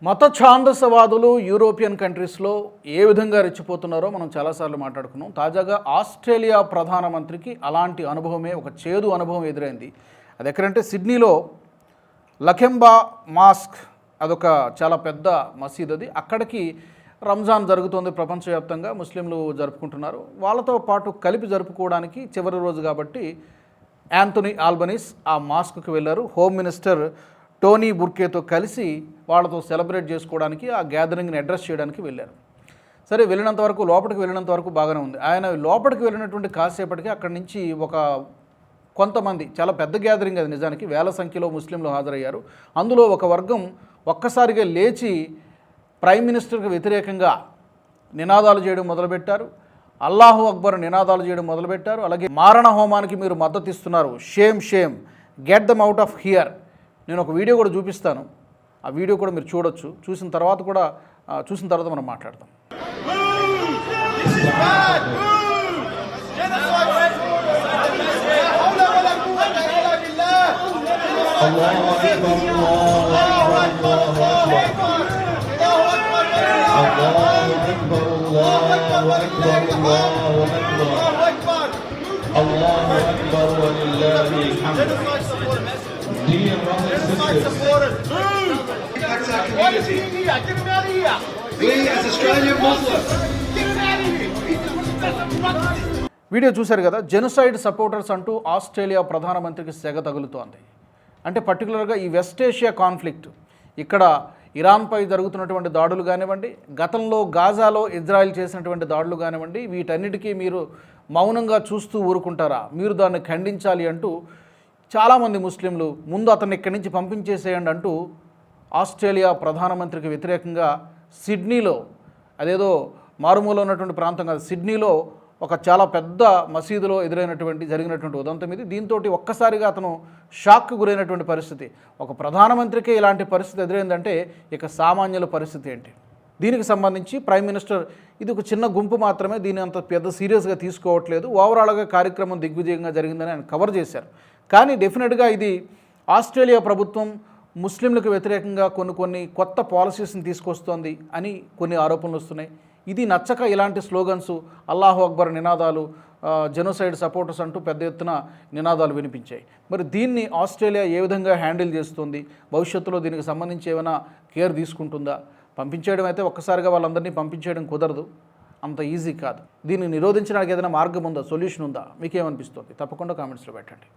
మత ఛాందసవాదులు యూరోపియన్ కంట్రీస్లో ఏ విధంగా రెచ్చిపోతున్నారో మనం చాలాసార్లు మాట్లాడుకున్నాం. తాజాగా ఆస్ట్రేలియా ప్రధానమంత్రికి అలాంటి అనుభవమే, ఒక చేదు అనుభవం ఎదురైంది. అది ఎక్కడంటే సిడ్నీలో లకెంబా మాస్క్, అదొక చాలా పెద్ద మసీద్. అది అక్కడికి రంజాన్ జరుగుతోంది, ప్రపంచవ్యాప్తంగా ముస్లింలు జరుపుకుంటున్నారు. వాళ్ళతో పాటు కలిపి జరుపుకోవడానికి చివరి రోజు కాబట్టి యాంథనీ ఆల్బనీస్ ఆ మాస్క్కి వెళ్ళారు. హోమ్ మినిస్టర్ టోనీ బుర్కేతో కలిసి వాళ్ళతో సెలబ్రేట్ చేసుకోవడానికి, ఆ గ్యాదరింగ్ని అడ్రస్ చేయడానికి వెళ్ళారు. సరే, లోపలికి వెళ్ళినంత వరకు బాగానే ఉంది. ఆయన లోపలికి వెళ్ళినటువంటి కాసేపటికి అక్కడి నుంచి కొంతమంది, చాలా పెద్ద గ్యాదరింగ్ అది నిజానికి, వేల సంఖ్యలో ముస్లింలు హాజరయ్యారు. అందులో ఒక వర్గం ఒక్కసారిగా లేచి ప్రైమ్ మినిస్టర్కి వ్యతిరేకంగా నినాదాలు చేయడం మొదలుపెట్టారు. అల్లాహు అక్బర్ నినాదాలు చేయడం మొదలుపెట్టారు. అలాగే మారణ హోమానికి మీరు మద్దతు ఇస్తున్నారు, shame shame, get them out of here. నేను ఒక వీడియో కూడా చూపిస్తాను, ఆ వీడియో కూడా మీరు చూడొచ్చు. చూసిన తర్వాత మనం మాట్లాడతాం. Dear brothers and sisters, what is he here? Get him out of here! we as Australian Muslims, Get him out of here! Video చూశారు కదా. జెనోసైడ్ సపోర్టర్స్ అంటూ ఆస్ట్రేలియా ప్రధానమంత్రికి సెగ తగులుతోంది. అంటే పర్టికులర్గా ఈ వెస్ట్ ఏషియా కాన్ఫ్లిక్ట్, ఇక్కడ ఇరాన్పై జరుగుతున్నటువంటి దాడులు కానివ్వండి, గతంలో గాజాలో ఇజ్రాయెల్ చేసినటువంటి దాడులు కానివ్వండి, వీటన్నిటికీ మీరు మౌనంగా చూస్తూ ఊరుకుంటారా? మీరు దాన్ని ఖండించాలి అంటూ చాలామంది ముస్లింలు ముందు అతన్ని ఇక్కడి నుంచి పంపించేసేయండి అంటూ ఆస్ట్రేలియా ప్రధానమంత్రికి వ్యతిరేకంగా సిడ్నీలో, అదేదో మారుమూల ఉన్నటువంటి ప్రాంతం కాదు, సిడ్నీలో ఒక చాలా పెద్ద మసీదులో జరిగినటువంటి ఉదంతం ఇది. దీంతో ఒక్కసారిగా అతను షాక్కు గురైనటువంటి పరిస్థితి. ఒక ప్రధానమంత్రికే ఇలాంటి పరిస్థితి ఎదురైందంటే ఇక సామాన్యుల పరిస్థితి ఏంటి? దీనికి సంబంధించి ప్రైమ్ మినిస్టర్, ఇది ఒక చిన్న గుంపు మాత్రమే, దీన్ని అంత పెద్ద సీరియస్గా తీసుకోవట్లేదు, ఓవరాల్గా కార్యక్రమం దిగ్విజయంగా జరిగిందని ఆయన కవర్ చేశారు. కానీ డెఫినెట్గా ఇది ఆస్ట్రేలియా ప్రభుత్వం ముస్లింలకు వ్యతిరేకంగా కొన్ని కొత్త పాలసీస్ని తీసుకొస్తోంది అని కొన్ని ఆరోపణలు వస్తున్నాయి. ఇది నచ్చక ఇలాంటి స్లోగన్స్, అల్లాహు అక్బర్ నినాదాలు, జెనోసైడ్ సపోర్టర్స్ అంటూ పెద్ద ఎత్తున నినాదాలు వినిపించాయి. మరి దీన్ని ఆస్ట్రేలియా ఏ విధంగా హ్యాండిల్ చేస్తుంది? భవిష్యత్తులో దీనికి సంబంధించి ఏమైనా కేర్ తీసుకుంటుందా? పంపించేయడం అయితే ఒక్కసారిగా వాళ్ళందరినీ పంపించేయడం కుదరదు, అంత ఈజీ కాదు. దీన్ని నిరోధించడానికి ఏదైనా మార్గం ఉందా, సొల్యూషన్ ఉందా? మీకేమనిపిస్తుంది? తప్పకుండా కామెంట్స్లో పెట్టండి.